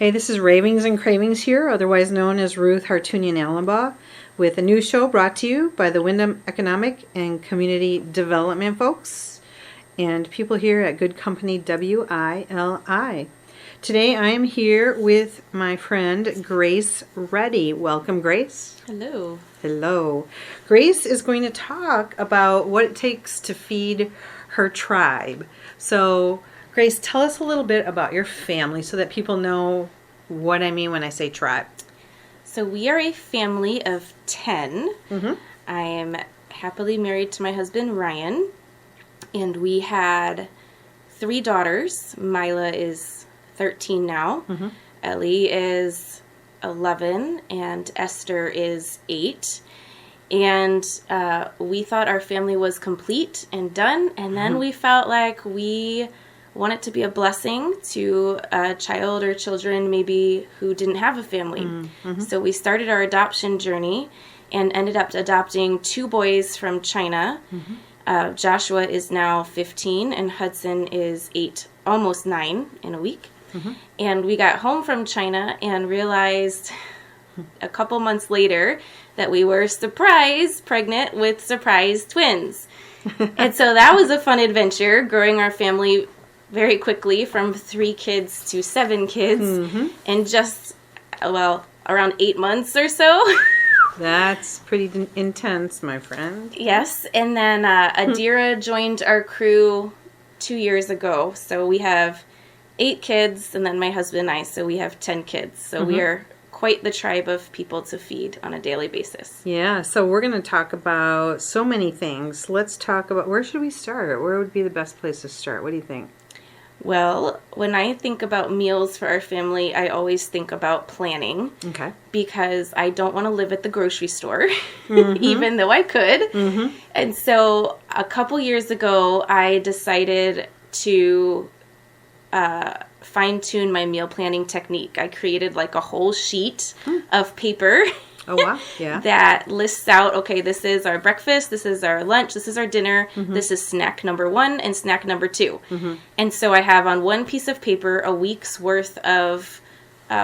Hey, this is Ravings and Cravings here, otherwise known as Ruth Hartunian Allenbaugh, with a new show brought to you by the Wyndham Economic and Community Development folks and people here at Good Company WILI. Today I am here with my friend Grace Reddy. Welcome, Grace. Hello. Hello. Grace is going to talk about what it takes to feed her tribe. So, Grace, tell us a little bit about your family so that people know what I mean when I say tribe. So we are a family of 10. Mm-hmm. I am happily married to my husband, Ryan, and we had 3 daughters. Mila is 13 now. Mm-hmm. Ellie is 11, and Esther is 8. And we thought our family was complete and done, and then we felt like we wanted to be a blessing to a child or children maybe who didn't have a family. Mm-hmm. So we started our adoption journey and ended up adopting 2 boys from China. Mm-hmm. Joshua is now 15 and Hudson is 8, almost 9 in a week. Mm-hmm. And we got home from China and realized a couple months later that we were pregnant with surprise twins. And so that was a fun adventure, growing our family very quickly from 3 kids to 7 kids in just, around 8 months or so. That's pretty intense, my friend. Yes, and then Adira joined our crew 2 years ago. So we have 8 kids, and then my husband and I, so we have 10 kids. So we are quite the tribe of people to feed on a daily basis. Yeah, so we're going to talk about so many things. Let's talk about, where should we start? Where would be the best place to start? What do you think? Well, when I think about meals for our family, I always think about planning. Okay. Because I don't want to live at the grocery store, even though I could. Mm-hmm. And so a couple years ago, I decided to fine-tune my meal planning technique. I created like a whole sheet of paper. Oh, wow. Yeah. That lists out, okay, this is our breakfast, this is our lunch, this is our dinner, this is snack number 1 and snack number 2. And so I have on one piece of paper a week's worth of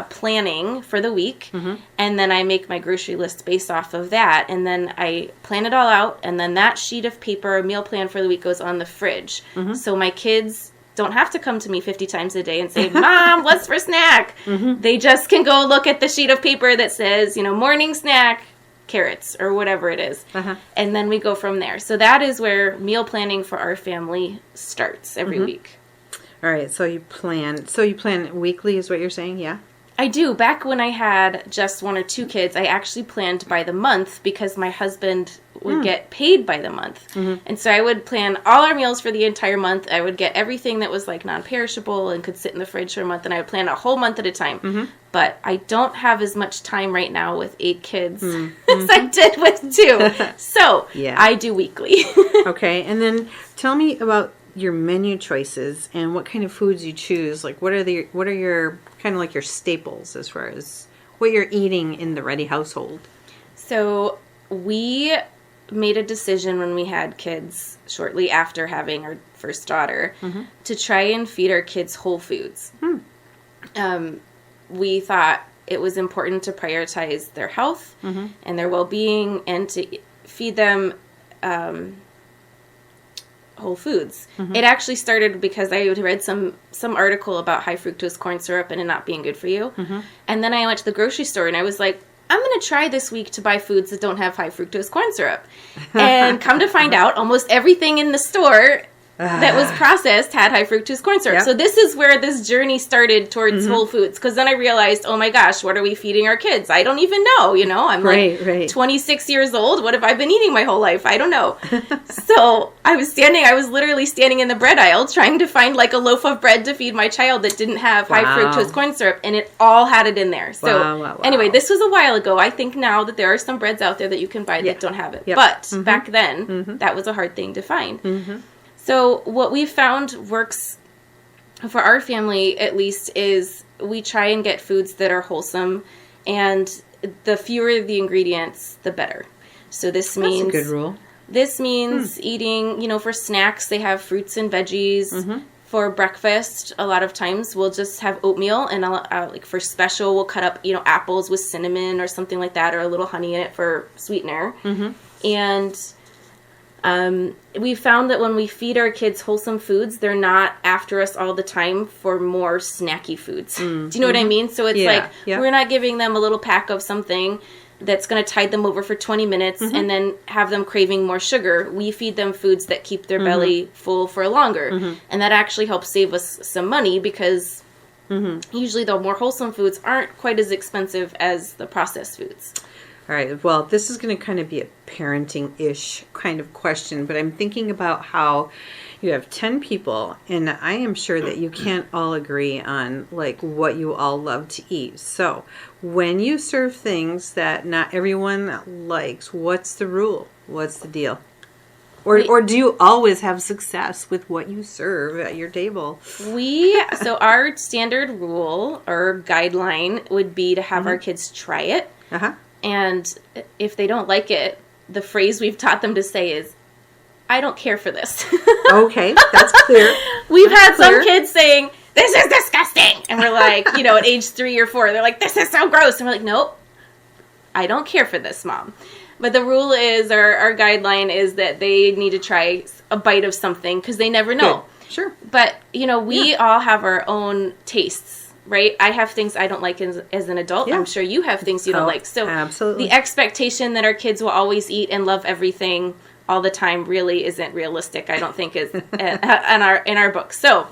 planning for the week, and then I make my grocery list based off of that, and then I plan it all out, and then that sheet of paper, meal plan for the week, goes on the fridge. So my kids don't have to come to me 50 times a day and say, Mom, what's for snack? They just can go look at the sheet of paper that says, morning snack, carrots, or whatever it is. And then we go from there. So that is where meal planning for our family starts every week. All right, so you plan weekly is what you're saying, yeah? I do. Back when I had just 1 or 2 kids, I actually planned by the month because my husband would get paid by the month. And so I would plan all our meals for the entire month. I would get everything that was like non-perishable and could sit in the fridge for a month, and I would plan a whole month at a time. But I don't have as much time right now with 8 kids as I did with 2. So I do weekly. Okay, and then tell me about your menu choices and what kind of foods you choose. Like, what are your kind of like your staples as far as what you're eating in the Reddy household? So we made a decision when we had kids shortly after having our first daughter to try and feed our kids whole foods. We thought it was important to prioritize their health and their well-being, and to feed them whole foods. It actually started because I had read some article about high fructose corn syrup and it not being good for you. And then I went to the grocery store and I was like, I'm going to try this week to buy foods that don't have high fructose corn syrup. And come to find out, almost everything in the store that was processed had high fructose corn syrup. Yep. So this is where this journey started towards whole foods. Because then I realized, oh my gosh, what are we feeding our kids? I don't even know, I'm like 26 years old. What have I been eating my whole life? I don't know. So I was literally standing in the bread aisle trying to find like a loaf of bread to feed my child that didn't have high fructose corn syrup. And it all had it in there. So anyway, this was a while ago. I think now that there are some breads out there that you can buy that don't have it. Yep. But back then, that was a hard thing to find. So what we found works for our family, at least, is we try and get foods that are wholesome, and the fewer the ingredients, the better. So this means... That's a good rule. This means eating, for snacks, they have fruits and veggies, For breakfast, a lot of times we'll just have oatmeal, and like for special, we'll cut up, apples with cinnamon or something like that, or a little honey in it for sweetener. And we found that when we feed our kids wholesome foods, they're not after us all the time for more snacky foods. Do you know what I mean? So it's we're not giving them a little pack of something that's going to tide them over for 20 minutes and then have them craving more sugar. We feed them foods that keep their belly full for longer. And that actually helps save us some money because usually the more wholesome foods aren't quite as expensive as the processed foods. All right. Well, this is going to kind of be a parenting-ish kind of question, but I'm thinking about how you have 10 people, and I am sure that you can't all agree on like what you all love to eat. So when you serve things that not everyone likes, what's the rule? What's the deal? Or do you always have success with what you serve at your table? So our standard rule or guideline would be to have our kids try it. And if they don't like it, the phrase we've taught them to say is, I don't care for this. Okay, that's clear. We've had some kids saying, this is disgusting. And we're like, at age 3 or 4, they're like, this is so gross. And we're like, nope, I don't care for this, Mom. But the rule is, our guideline is that they need to try a bite of something because they never know. Good. Sure. But, we all have our own tastes, right? I have things I don't like as an adult. I'm sure you have things you don't like. So absolutely. The expectation that our kids will always eat and love everything all the time really isn't realistic, I don't think, is in our book. So,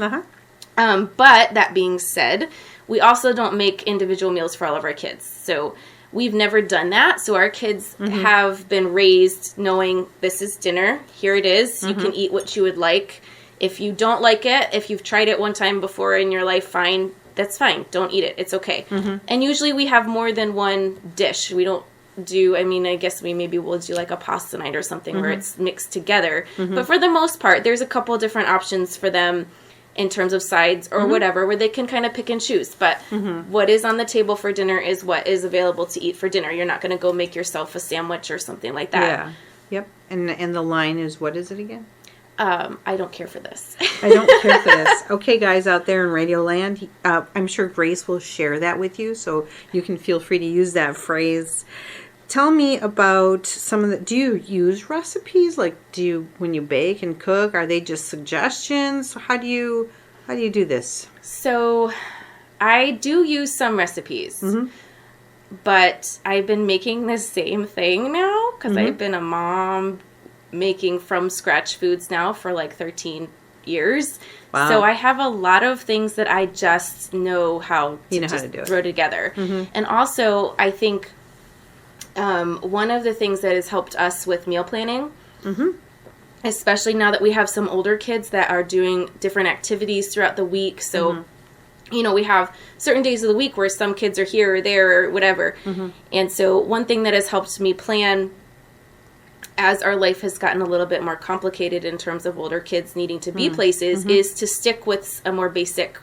but that being said, we also don't make individual meals for all of our kids. So we've never done that. So our kids have been raised knowing this is dinner. Here it is. You can eat what you would like. If you don't like it, if you've tried it one time before in your life, fine. That's fine. Don't eat it. It's okay. And usually we have more than one dish. We don't I guess we'll do like a pasta night or something where it's mixed together. But for the most part, there's a couple different options for them in terms of sides or whatever, where they can kind of pick and choose. But what is on the table for dinner is what is available to eat for dinner. You're not going to go make yourself a sandwich or something like that. Yeah. Yep. And the line is, what is it again? I don't care for this. I don't care for this. Okay, guys out there in Radio Land, I'm sure Grace will share that with you, so you can feel free to use that phrase. Tell me about some of do you use recipes? Like, when you bake and cook, are they just suggestions? How do you do this? So, I do use some recipes, but I've been making the same thing now because I've been a mom making from scratch foods now for like 13 years. Wow. So I have a lot of things that I just know how to throw together. And also, I think one of the things that has helped us with meal planning, especially now that we have some older kids that are doing different activities throughout the week. So, we have certain days of the week where some kids are here or there or whatever. And so one thing that has helped me plan as our life has gotten a little bit more complicated in terms of older kids needing to be places is to stick with a more basic,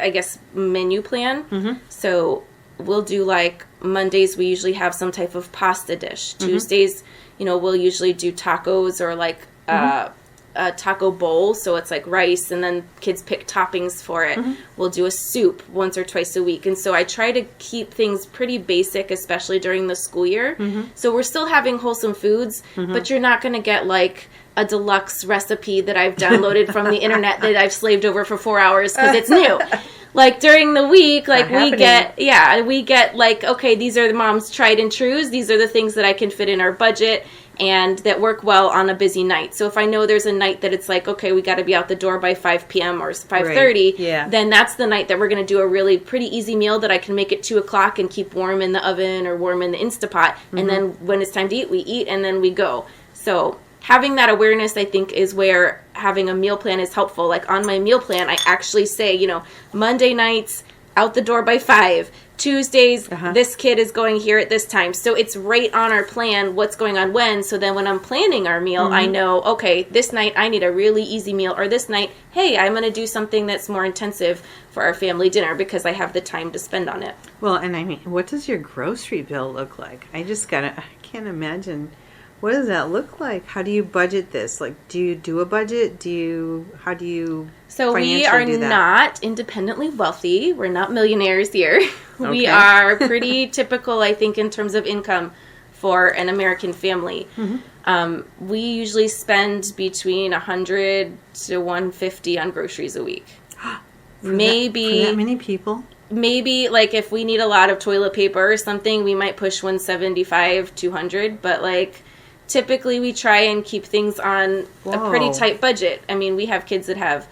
I guess, menu plan. So we'll do like Mondays, we usually have some type of pasta dish. Tuesdays, we'll usually do tacos or like a taco bowl. So it's like rice and then kids pick toppings for it. We'll do a soup once or twice a week. And so I try to keep things pretty basic, especially during the school year. So we're still having wholesome foods, but you're not going to get like a deluxe recipe that I've downloaded from the internet that I've slaved over for 4 hours because it's new. Like during the week, like we get like, okay, these are the mom's tried and trues. These are the things that I can fit in our budget and that work well on a busy night. So if I know there's a night that it's like, okay, we got to be out the door by 5 p.m. or 5:30, then that's the night that we're going to do a really pretty easy meal that I can make at 2 o'clock and keep warm in the oven or warm in the Instapot. And then when it's time to eat, we eat and then we go. So having that awareness, I think, is where having a meal plan is helpful. Like on my meal plan, I actually say, Monday nights, out the door by 5. Tuesdays, this kid is going here at this time. So it's right on our plan what's going on when. So then when I'm planning our meal, I know, okay, this night I need a really easy meal. Or this night, hey, I'm going to do something that's more intensive for our family dinner because I have the time to spend on it. Well, and I mean, what does your grocery bill look like? I can't imagine. What does that look like? How do you budget this? Like, do you do a budget? How do you So we financially are do that? not independently wealthy. We're not millionaires here. We Okay. are pretty typical, I think, in terms of income for an American family. We usually spend between 100 to 150 on groceries a week. For that many people? Maybe like if we need a lot of toilet paper or something, we might push 175, 200, but like typically we try and keep things on a pretty tight budget. I mean, we have kids that have,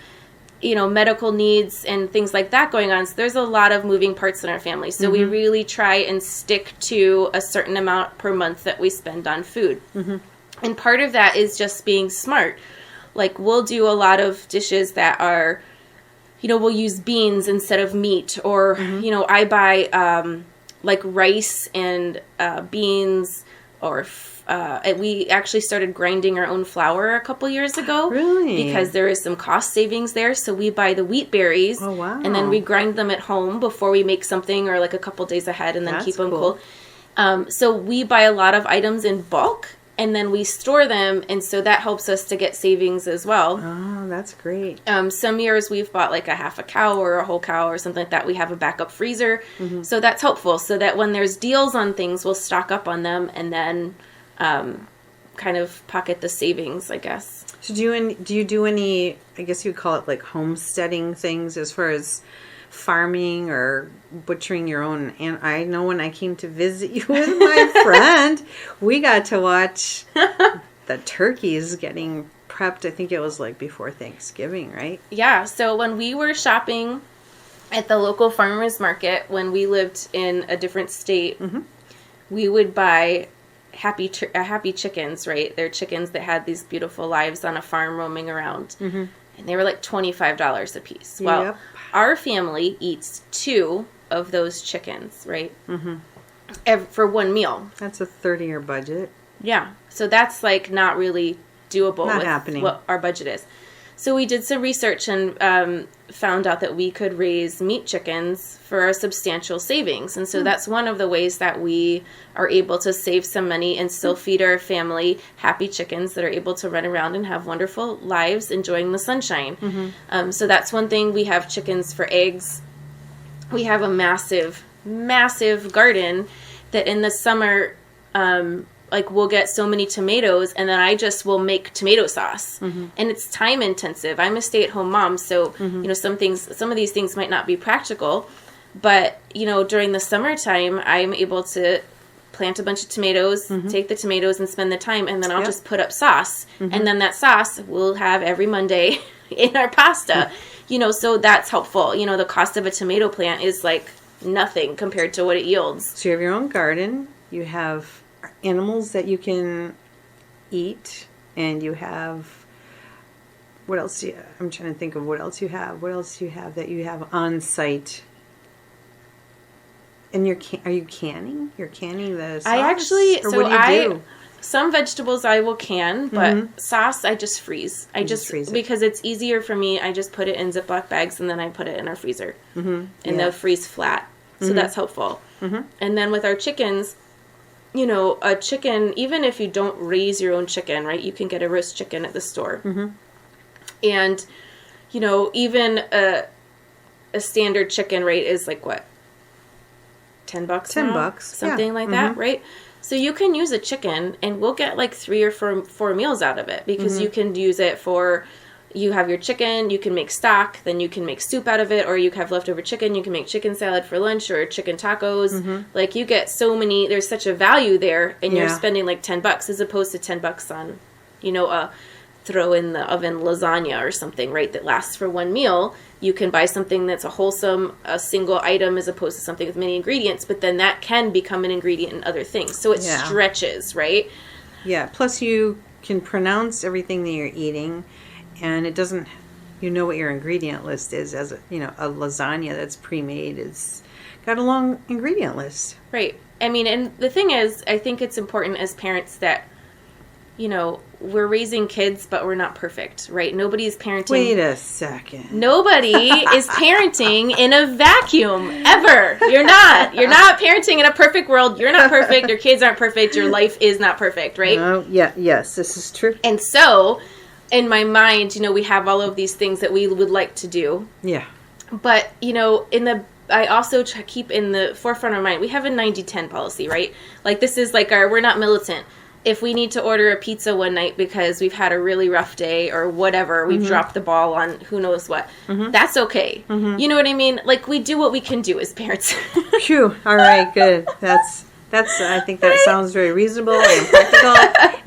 medical needs and things like that going on. So there's a lot of moving parts in our family. So we really try and stick to a certain amount per month that we spend on food. And part of that is just being smart. Like we'll do a lot of dishes that are, we'll use beans instead of meat, or, I buy like rice and beans, or we actually started grinding our own flour a couple years ago. Really? Because there is some cost savings there. So we buy the wheat berries, Oh, wow. and then we grind them at home before we make something, or like a couple days ahead, and then That's keep them cool. cool. So we buy a lot of items in bulk, and then we store them, and so that helps us to get savings as well. Oh, that's great. Some years we've bought like a half a cow or a whole cow or something like that. We have a backup freezer. So that's helpful, so that when there's deals on things, we'll stock up on them and then kind of pocket the savings, I guess. So do you do any, I guess you would call it like homesteading things as far as farming or butchering your own? And I know when I came to visit you with my friend, we got to watch the turkeys getting prepped. I think it was like before Thanksgiving, right? Yeah, so when we were shopping at the local farmers market when we lived in a different state, we would buy happy chickens, right? They're chickens that had these beautiful lives on a farm roaming around. And they were like $25 a piece. Well, Yep. our family eats 2 of those chickens, right? For one meal. That's a 30-year budget. Yeah. So that's like not really doable Not with happening. what our budget is. So we did some research and found out that we could raise meat chickens for a substantial savings. And so that's one of the ways that we are able to save some money and still feed our family happy chickens that are able to run around and have wonderful lives enjoying the sunshine. So that's one thing. We have chickens for eggs. We have a massive, massive garden that in the summer, like we'll get so many tomatoes, and then I just will make tomato sauce. And it's time intensive. I'm a stay-at-home mom, so some of these things might not be practical, but during the summertime I'm able to plant a bunch of tomatoes, take the tomatoes and spend the time, and then I'll just put up sauce. And then that sauce we'll have every Monday in our pasta. So that's helpful. The cost of a tomato plant is like nothing compared to what it yields. So you have your own garden, you have animals that you can eat, and you have, what else do you, I'm trying to think of what else you have. What else do you have that you have on site? And are you canning? You're canning the sauce? I actually, or so what do you do? Some vegetables I will can, but sauce I just freeze. I just freeze it. because it's easier for me. I just put it in Ziploc bags and then I put it in our freezer, and they'll freeze flat. So that's helpful. And then with our chickens, a chicken, even if you don't raise your own chicken, right? You can get a roast chicken at the store, and even a standard chicken rate is like what, $10 $10, now? Something yeah. like that, right? So you can use a chicken, and we'll get like 3 or 4 meals out of it, because you can use it for, you have your chicken, you can make stock, then you can make soup out of it, or you have leftover chicken, you can make chicken salad for lunch, or chicken tacos. Like you get so many, there's such a value there, and you're spending like $10 as opposed to $10 on, a throw in the oven lasagna or something, right, that lasts for one meal. You can buy something that's a single item, as opposed to something with many ingredients, but then that can become an ingredient in other things. So it stretches, right? Yeah, plus you can pronounce everything that you're eating, and it doesn't, what your ingredient list is. As a lasagna that's pre-made is got a long ingredient list. Right. I mean, and the thing is, I think it's important as parents that, we're raising kids, but we're not perfect, right? Nobody's parenting. Wait a second. Nobody is parenting in a vacuum, ever. You're not. You're not parenting in a perfect world. You're not perfect. Your kids aren't perfect. Your life is not perfect, right? Yes, this is true. And so, in my mind, we have all of these things that we would like to do. Yeah. But, I also keep in the forefront of my mind, we have a 90-10 policy, right? Like, this is like we're not militant. If we need to order a pizza one night because we've had a really rough day or whatever, we've dropped the ball on who knows what, that's okay. You know what I mean? Like, we do what we can do as parents. Phew. All right, good. I think that sounds very reasonable and practical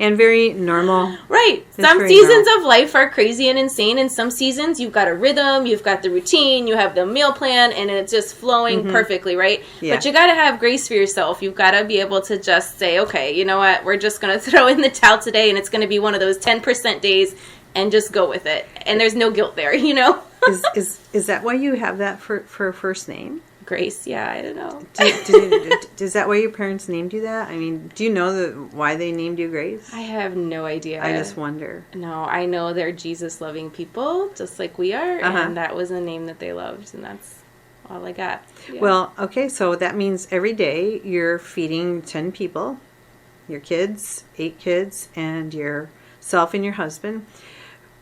and very normal. Right. Some seasons of life are crazy and insane, and some seasons you've got a rhythm, you've got the routine, you have the meal plan, and it's just flowing perfectly, right? Yeah. But you got to have grace for yourself. You've got to be able to just say, okay, you know what? We're just going to throw in the towel today, and it's going to be one of those 10% days, and just go with it. And there's no guilt there, Is that why you have that for a first name? Grace, yeah, I don't know. Is that why your parents named you that? I mean, do you know why they named you Grace? I have no idea. I just wonder. No, I know they're Jesus-loving people, just like we are, and that was a name that they loved, and that's all I got. Yeah. Well, okay, so that means every day you're feeding 10 people, your kids, 8 kids, and yourself and your husband.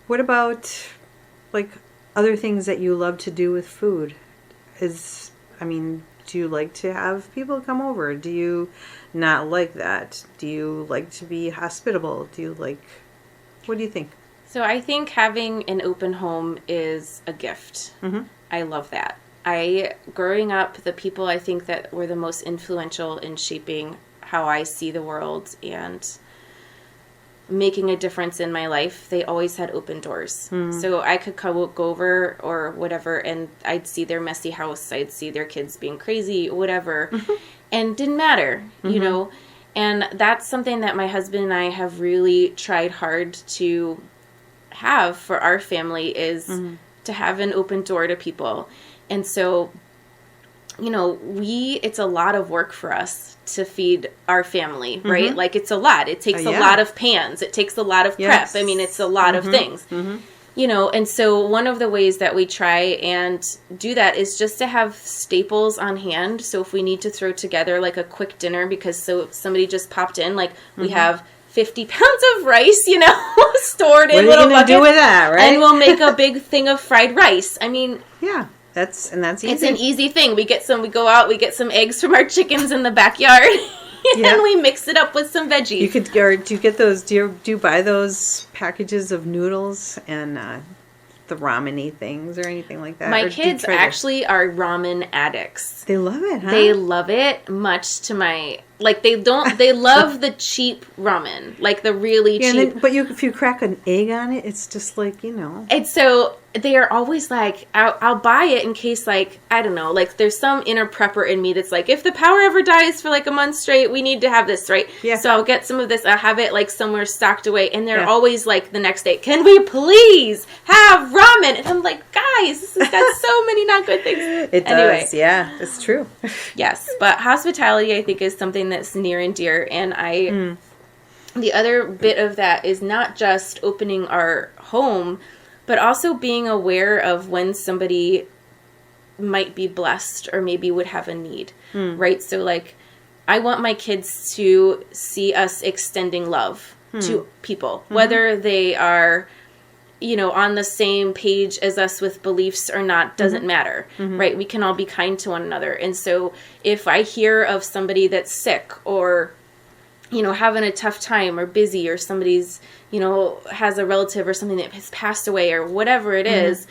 What about, like, other things that you love to do with food? Do you like to have people come over? Do you not like that? Do you like to be hospitable? What do you think? So I think having an open home is a gift. I love that. Growing up, the people I think that were the most influential in shaping how I see the world and making a difference in my life, they always had open doors. So I could go over or whatever, and I'd see their messy house, I'd see their kids being crazy, whatever, and it didn't matter, and that's something that my husband and I have really tried hard to have for our family is to have an open door to people. And so it's a lot of work for us to feed our family, right? Like, it's a lot. It takes a lot of pans. It takes a lot of prep. I mean, it's a lot of things, and so one of the ways that we try and do that is just to have staples on hand. So if we need to throw together like a quick dinner because somebody just popped in, like we have 50 pounds of rice, stored in little buckets. What are you going to do with that, right? And we'll make a big thing of fried rice. I mean, yeah. That's easy. It's an easy thing. We go out, we get some eggs from our chickens in the backyard, and we mix it up with some veggies. Do you get those? Do you buy those packages of noodles and the ramen-y things or anything like that? My kids actually are ramen addicts. They love it, huh? They love it, much to my... Like, they love the cheap ramen. Like, the really cheap... But if you crack an egg on it, it's just like, And so, they are always like, I'll buy it in case, like, I don't know, like, there's some inner prepper in me that's like, if the power ever dies for, like, a month straight, we need to have this, right? Yeah. So, I'll get some of this, I'll have it, like, somewhere stocked away, and they're always like, the next day, can we please have ramen? And I'm like, guys, this has got so many not good things. It does, yeah, it's true. Yes, but hospitality, I think, is something that's near and dear, and the other bit of that is not just opening our home, but also being aware of when somebody might be blessed or maybe would have a need, right? So, like, I want my kids to see us extending love to people, whether they are, on the same page as us with beliefs or not, doesn't matter, right? We can all be kind to one another. And so if I hear of somebody that's sick or, having a tough time or busy, or somebody's, has a relative or something that has passed away or whatever it is,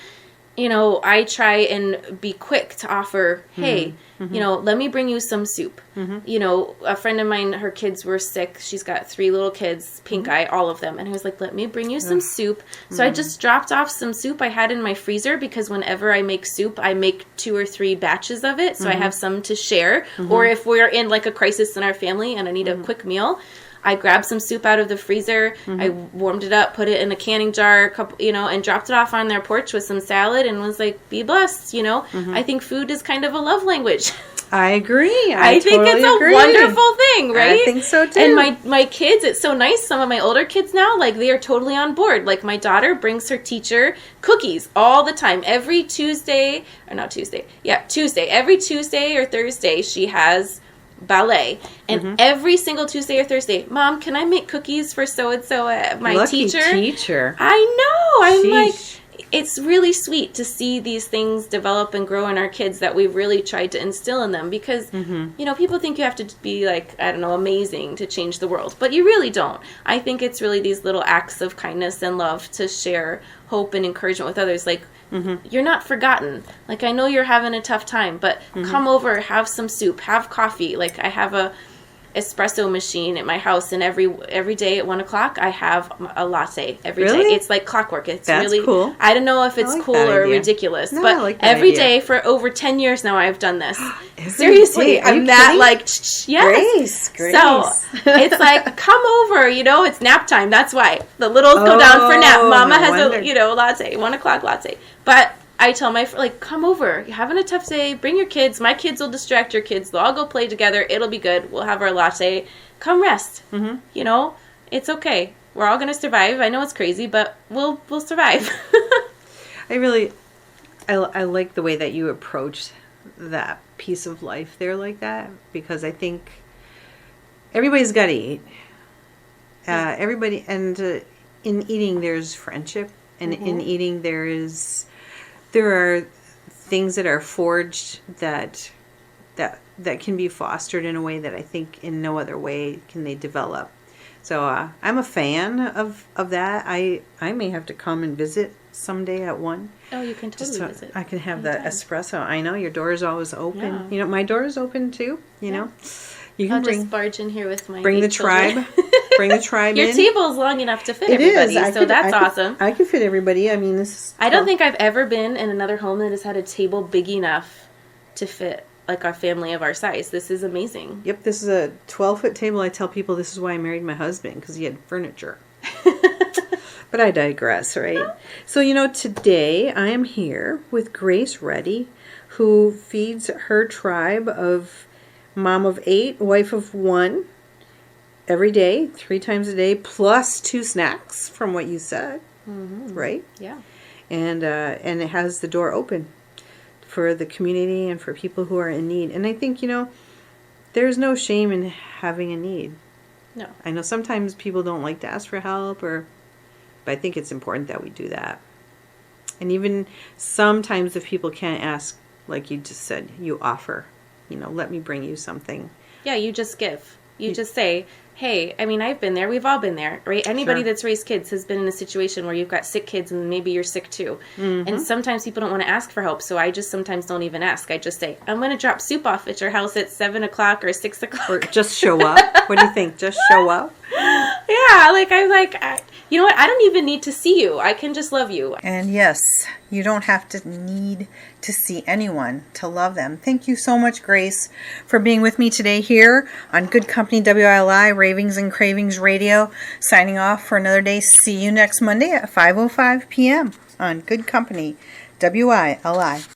I try and be quick to offer, hey, let me bring you some soup. A friend of mine, her kids were sick. She's got 3 little kids, pink eye, all of them. And I was like, let me bring you some soup. So I just dropped off some soup I had in my freezer, because whenever I make soup, I make 2 or 3 batches of it. So I have some to share. Or if we're in like a crisis in our family and I need a quick meal, I grabbed some soup out of the freezer. I warmed it up, put it in a canning jar, and dropped it off on their porch with some salad, and was like, be blessed, I think food is kind of a love language. I agree. I think totally it's a agree. wonderful thing, right? I think so too. And my kids, it's so nice. Some of my older kids now, like they are totally on board. Like my daughter brings her teacher cookies all the time. Every Tuesday, or not Tuesday. Yeah, Tuesday. Every Tuesday or Thursday she has ballet. And every single Tuesday or Thursday, Mom, can I make cookies for so-and-so, my Lucky teacher? I know. I'm Sheesh. like, it's really sweet to see these things develop and grow in our kids that we've really tried to instill in them because, people think you have to be like, I don't know, amazing to change the world, but you really don't. I think it's really these little acts of kindness and love to share hope and encouragement with others. Like, you're not forgotten. Like, I know you're having a tough time, but come over, have some soup, have coffee. Like, I have a espresso machine at my house, and every day at 1:00 I have a latte every day. Really? It's like clockwork. It's That's really cool. I don't know if it's like cool that or idea. ridiculous, No, but I like that every idea. day for over 10 years now I've done this. Every Seriously, day? Are you I'm that kidding? like yes. Grace. So it's like, come over, it's nap time. That's why the littles go down for nap. Mama no has wonder. a latte, 1:00 latte. But I tell my like, come over. You're having a tough day. Bring your kids. My kids will distract your kids. They'll all go play together. It'll be good. We'll have our latte. Come rest. It's okay. We're all gonna survive. I know it's crazy, but we'll survive. I like the way that you approach that piece of life there like that, because I think everybody's got to eat. Everybody, and in eating there's friendship, and in eating there are things that are forged that can be fostered in a way that I think in no other way can they develop. So I'm a fan of that. I may have to come and visit someday at 1. Oh, you can totally so visit. I can have that espresso. I know your door is always open. Yeah. My door is open too. You know, you can I'll just barge in here with my bring the 8 children. tribe. Bring the tribe Your in. table is long enough to fit It everybody, is. so that's awesome. I can fit everybody. I mean, this is. I don't think I've ever been in another home that has had a table big enough to fit like a family of our size. This is amazing. Yep, this is a 12-foot table. I tell people this is why I married my husband, because he had furniture. But I digress, right? So, today I am here with Grace Reddy, who feeds her tribe of mom of 8, wife of 1, every day, 3 times a day, plus 2 snacks, from what you said, right? Yeah. And it has the door open for the community and for people who are in need. And I think, there's no shame in having a need. No. I know sometimes people don't like to ask for help, but I think it's important that we do that. And even sometimes if people can't ask, like you just said, you offer, let me bring you something. Yeah, you just give. You just say, hey, I mean, I've been there. We've all been there, right? Anybody that's raised kids has been in a situation where you've got sick kids and maybe you're sick too. And sometimes people don't want to ask for help, so I just sometimes don't even ask. I just say, I'm going to drop soup off at your house at 7 o'clock or 6 o'clock. Or just show up. What do you think? Just show up? Yeah, you know what? I don't even need to see you. I can just love you. And yes, you don't have to need to see anyone to love them. Thank you so much, Grace, for being with me today here on Good Company WILI, Ravings and Cravings Radio. Signing off for another day. See you next Monday at 5:05 p.m. on Good Company WILI.